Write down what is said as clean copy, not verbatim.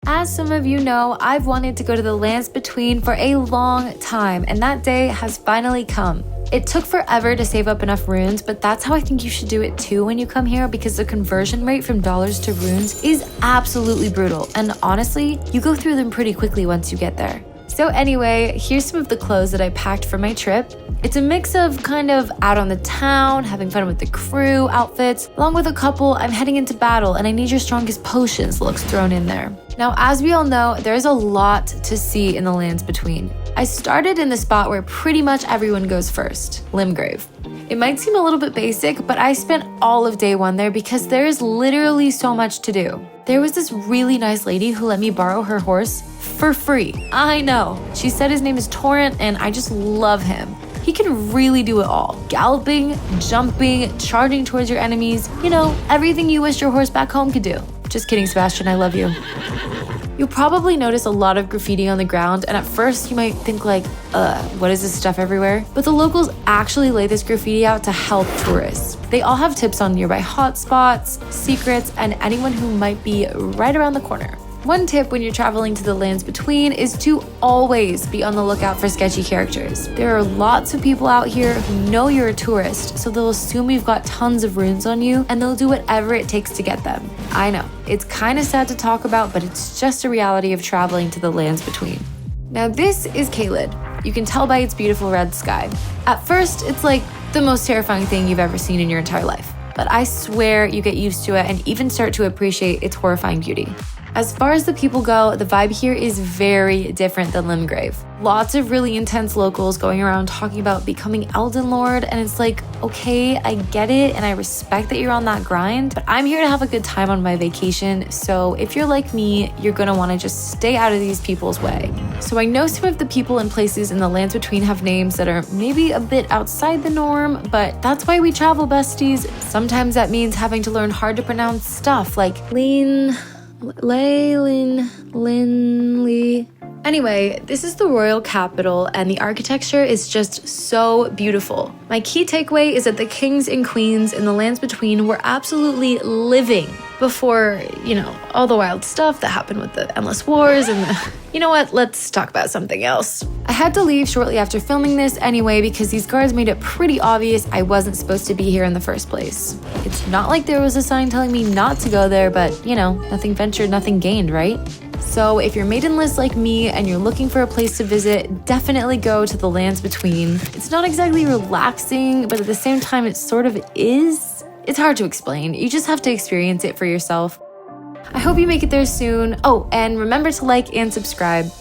As some of you know, I've wanted to go to the lands between for a long time, and that day has finally come. It took forever to save up enough runes, but that's how I think you should do it too when you come here, because the conversion rate from dollars to runes is absolutely brutal, and honestly, you go through them pretty quickly once you get there. So anyway, here's some of the clothes that I packed for my trip. It's a mix of kind of out on the town, having fun with the crew outfits, along with a couple I'm heading into battle and I need your strongest potions looks thrown in there. Now, as we all know, there's a lot to see in the lands between. I started in the spot where pretty much everyone goes first, Limgrave. It might seem a little bit basic, but I spent all of day one there because there is literally so much to do. There was this really nice lady who let me borrow her horse for free. I know. She said his name is Torrent and I just love him. He can really do it all. Galloping, jumping, charging towards your enemies. You know, everything you wish your horse back home could do. Just kidding, Sebastian, I love you. You'll probably notice a lot of graffiti on the ground, and at first you might think like, what is this stuff everywhere? But the locals actually lay this graffiti out to help tourists. They all have tips on nearby hotspots, secrets, and anyone who might be right around the corner. One tip when you're traveling to the lands between is to always be on the lookout for sketchy characters. There are lots of people out here who know you're a tourist, so they'll assume you've got tons of runes on you and they'll do whatever it takes to get them. I know, it's kind of sad to talk about, but it's just a reality of traveling to the lands between. Now this is Caelid. You can tell by its beautiful red sky. At first, it's like the most terrifying thing you've ever seen in your entire life. But I swear you get used to it and even start to appreciate its horrifying beauty. As far as the people go, the vibe here is very different than Limgrave. Lots of really intense locals going around talking about becoming Elden Lord, and it's like, okay, I get it and I respect that you're on that grind, but I'm here to have a good time on my vacation, so if you're like me, you're gonna wanna just stay out of these people's way. So I know some of the people and places in the lands between have names that are maybe a bit outside the norm, but that's why we travel, besties. Sometimes that means having to learn hard to pronounce stuff like Linley. Anyway, this is the royal capital and the architecture is just so beautiful. My key takeaway is that the kings and queens in the lands between were absolutely living before, all the wild stuff that happened with the endless wars and you know what, let's talk about something else. I had to leave shortly after filming this anyway because these guards made it pretty obvious I wasn't supposed to be here in the first place. It's not like there was a sign telling me not to go there, but nothing ventured, nothing gained, right? So if you're maidenless like me and you're looking for a place to visit, definitely go to the lands between. It's not exactly relaxing, but at the same time it sort of is. It's hard to explain. You just have to experience it for yourself. I hope you make it there soon. Oh, and remember to like and subscribe.